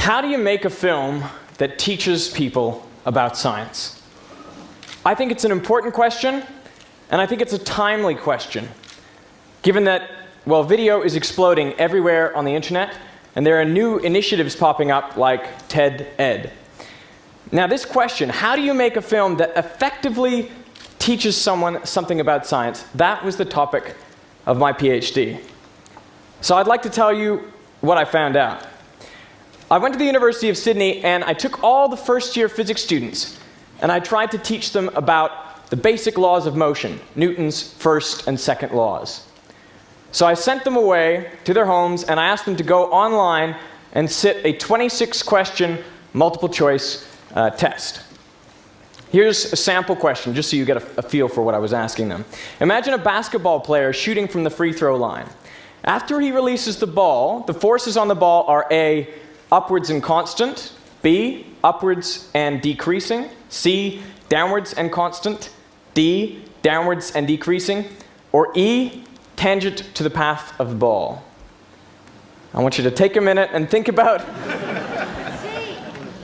How do you make a film that teaches people about science? I think it's an important question, and I think it's a timely question, given that, well, video is exploding everywhere on the internet, and there are new initiatives popping up like TED Ed. Now this question, how do you make a film that effectively teaches someone something about science, that was the topic of my PhD. So I'd like to tell you what I found out. I went to the University of Sydney and I took all the first-year physics students and I tried to teach them about the basic laws of motion, Newton's first and second laws. So I sent them away to their homes and I asked them to go online and sit a 26-question multiple-choice test. Here's a sample question, just so you get a feel for what I was asking them. Imagine a basketball player shooting from the free throw line. After he releases the ball, the forces on the ball are A, upwards and constant, B, upwards and decreasing, C, downwards and constant, D, downwards and decreasing, or E, tangent to the path of the ball. I want you to take a minute and think about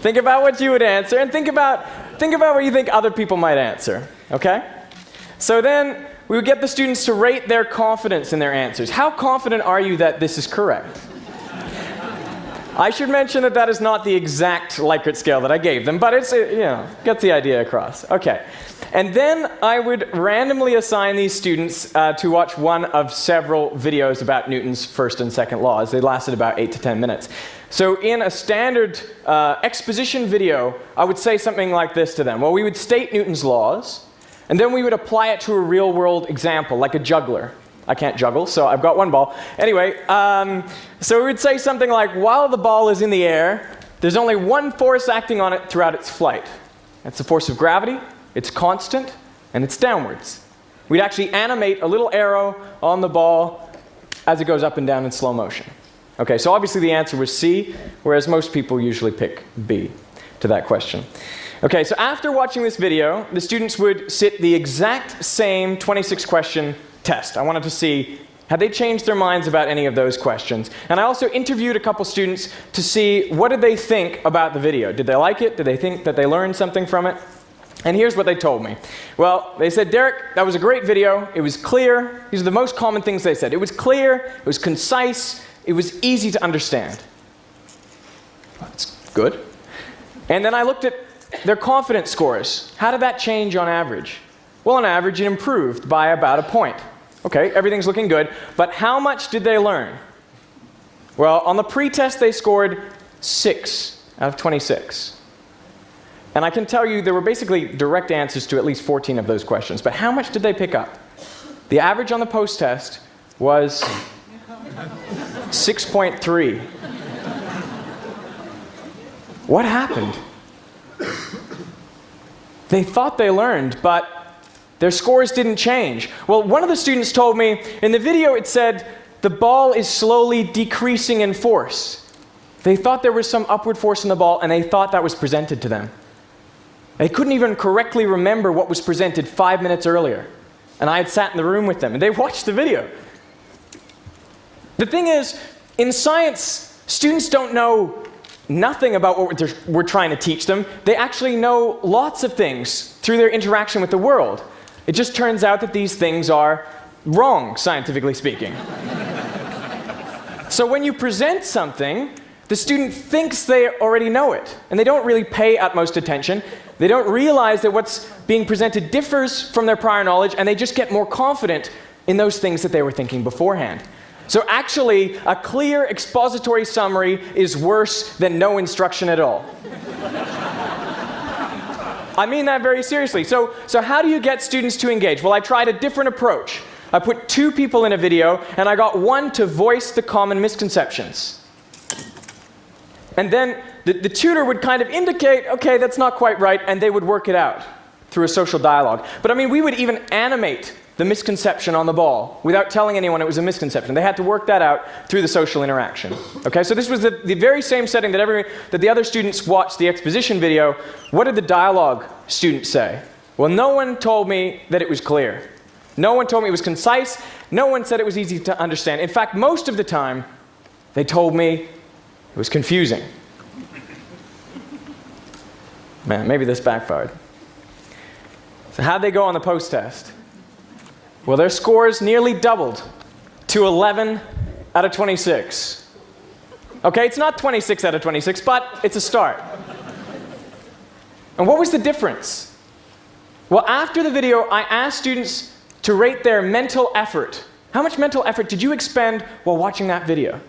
what you would answer, and think about what you think other people might answer, okay? So then we would get the students to rate their confidence in their answers. How confident are you that this is correct? I should mention that that is not the exact Likert scale that I gave them, but it's, gets the idea across. Okay. And then I would randomly assign these students to watch one of several videos about Newton's first and second laws. They lasted about 8 to 10 minutes. So in a standard exposition video, I would say something like this to them. Well, we would state Newton's laws, and then we would apply it to a real-world example, like a juggler. I can't juggle, so I've got one ball. Anyway, so we would say something like, while the ball is in the air, there's only one force acting on it throughout its flight. That's the force of gravity, it's constant, and it's downwards. We'd actually animate a little arrow on the ball as it goes up and down in slow motion. Okay, so obviously the answer was C, whereas most people usually pick B to that question. Okay, so after watching this video, the students would sit the exact same 26-question test. I wanted to see, had they changed their minds about any of those questions? And I also interviewed a couple students to see what did they think about the video. Did they like it? Did they think that they learned something from it? And here's what they told me. Well, they said, Derek, that was a great video. It was clear. These are the most common things they said. It was clear, it was concise, it was easy to understand. That's good. And then I looked at their confidence scores. How did that change on average? Well, on average, it improved by about a point. Okay, everything's looking good, but how much did they learn? Well, on the pre-test, they scored 6 out of 26. And I can tell you there were basically direct answers to at least 14 of those questions, but how much did they pick up? The average on the post-test was 6.3. What happened? They thought they learned, but their scores didn't change. Well, one of the students told me, in the video it said, the ball is slowly decreasing in force. They thought there was some upward force in the ball, and they thought that was presented to them. They couldn't even correctly remember what was presented 5 minutes earlier. And I had sat in the room with them, and they watched the video. The thing is, in science, students don't know nothing about what we're trying to teach them. They actually know lots of things through their interaction with the world. It just turns out that these things are wrong, scientifically speaking. So when you present something, the student thinks they already know it, and they don't really pay utmost attention. They don't realize that what's being presented differs from their prior knowledge, and they just get more confident in those things that they were thinking beforehand. So actually, a clear expository summary is worse than no instruction at all. I mean that very seriously. So how do you get students to engage? Well, I tried a different approach. I put 2 people in a video, and I got one to voice the common misconceptions. And then the tutor would kind of indicate, okay, that's not quite right, and they would work it out through a social dialogue. But I mean, we would even animate the misconception on the ball without telling anyone it was a misconception. They had to work that out through the social interaction. Okay, so this was the very same setting that the other students watched the exposition video. What did the dialogue students say? Well, no one told me that it was clear. No one told me it was concise. No one said it was easy to understand. In fact, most of the time, they told me it was confusing. Man, maybe this backfired. So how'd they go on the post-test? Well, their scores nearly doubled to 11 out of 26. Okay, it's not 26 out of 26, but it's a start. And what was the difference? Well, after the video, I asked students to rate their mental effort. How much mental effort did you expend while watching that video?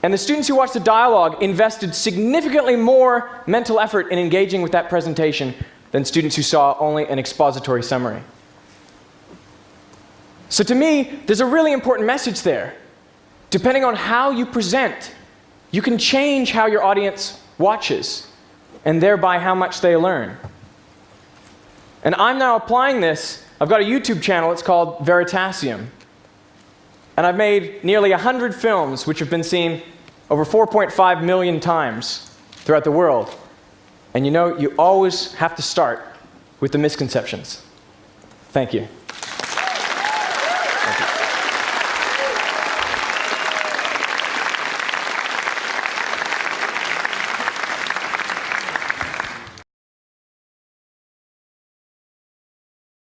And the students who watched the dialogue invested significantly more mental effort in engaging with that presentation than students who saw only an expository summary. So to me, there's a really important message there. Depending on how you present, you can change how your audience watches, and thereby how much they learn. And I'm now applying this. I've got a YouTube channel, it's called Veritasium. And I've made nearly 100 films which have been seen over 4.5 million times throughout the world. And you know, you always have to start with the misconceptions. Thank you.